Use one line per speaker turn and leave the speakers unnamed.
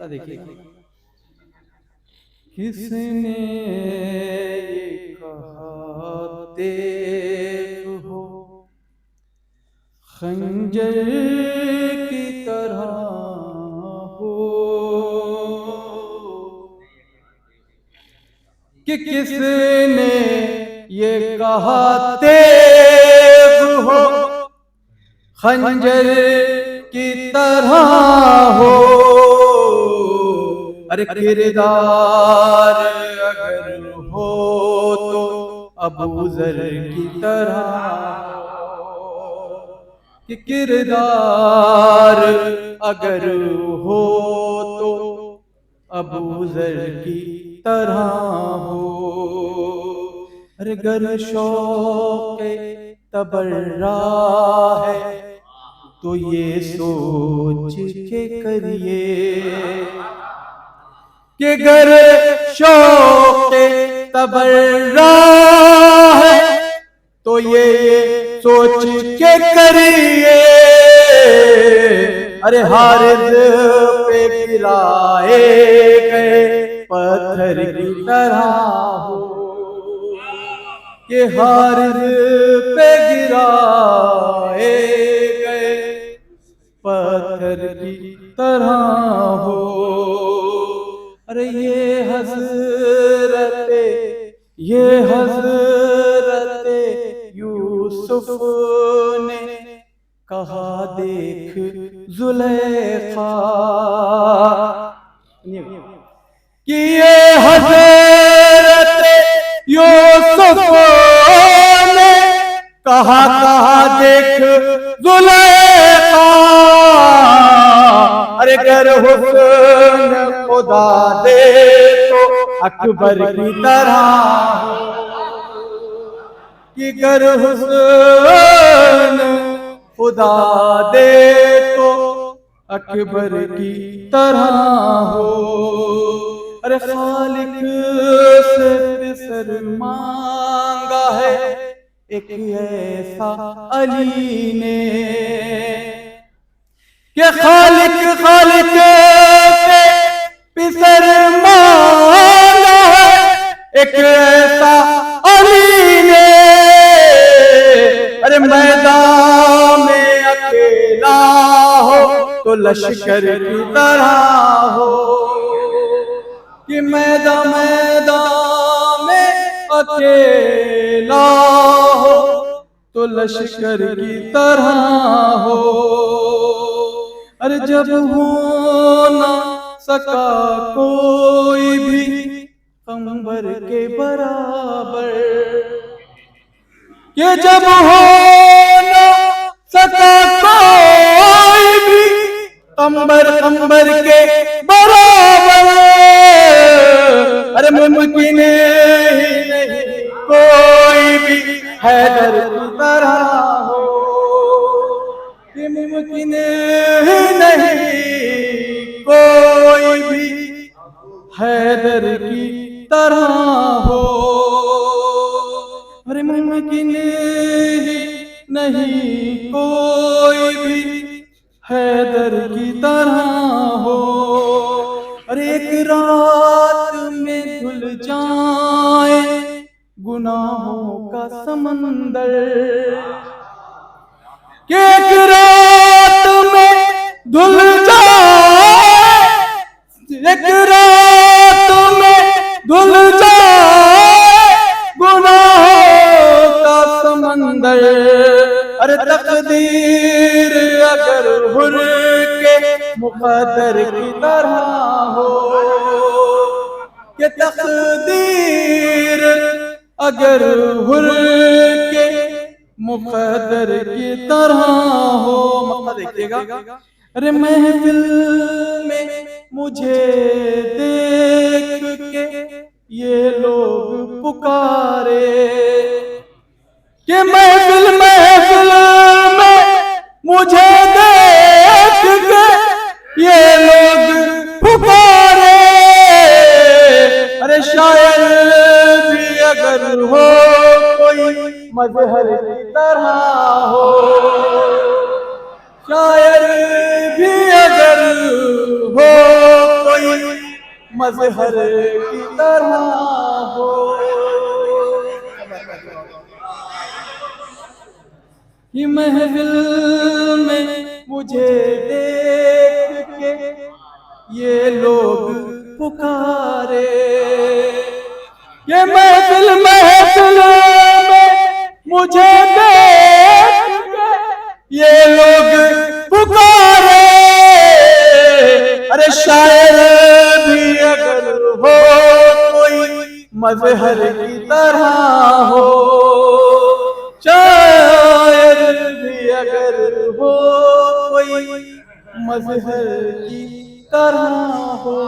देखिए, किसने ये कहा देव हो खंजर की तरह हो, कि किसने ये कहा तेव हो खंजर की तरह हो। अरे किरदार अगर हो तो अबू ज़र की तरह, कि किरदार अगर हो तो अबू ज़र की तरह हो। अरे गर शौक़े तबर्रा है तो ये सोच के करिए, कि गर शौक़े तबर्रा है तो ये सोच के करिए। अरे हारिस पे गिराए गए पत्थर की तरह हो, कि हारिस पे गिराए गए पत्थर की तरह हो। अरे ये हज़रत यूसुफ ने कहा देख ज़ुलेखा, कि ये हज़रत यूसुफ ने कहा देख ज़ुलेखा। अरे गर हुस्न खुदा दे तो अकबर की तरह, कि गर हुस्न खुदा दे तो अकबर की तरह हो। अरे खालिक से फिसर मांगा है एक ऐसा अली ने, कि खालिक से फिसर मांगा है एक ऐसा अली ने। अरे मैदान में अकेला हो तो लश्कर की तरह हो, कि मैदान में अकेला हो तो लश्कर की तरह हो। अरे जब हो ना सका कोई भी कंबर के बराबर, ये जब हो ना सका कोई भी कंबर के बराबर। अरे मुमकिन ही नहीं कोई भी हैदर की तरह हो, कि मुमकिन ही नहीं कोई भी हैदर की तरह हो। अरे मुमकिन ही नहीं कोई भी हैदर की तरह हो। अरे एक रात में धुल जाए गुनाहों का समंदर, कि एक रात में धुल जाए, एक रात में धुल जाए गुनाहों का समंदर। अरे तकदीर अगर हुर के मुक़द्दर की तरह हो, कि तकदीर अगर हुर के मुक़द्दर की तरह हो। मक्का देखिएगा। अरे महफिल में मुझे देख के ये लोग पुकारे, कि महफिल में मुझे देख के ये लोग पुकारे। अरे शायर भी अगर हो कोई मजहर की तरह हो, शायर भी अगर हो मजहर की तरह हो। ये महफिल में मुझे देख के ये लोग पुकारे, ये महफिल में मुझे देख के ये लोग पुकारे। अरे शायर भी अगर हो कोई मजहर की तरह हो, शायर भी अगर हो कोई मजहर की तरह हो।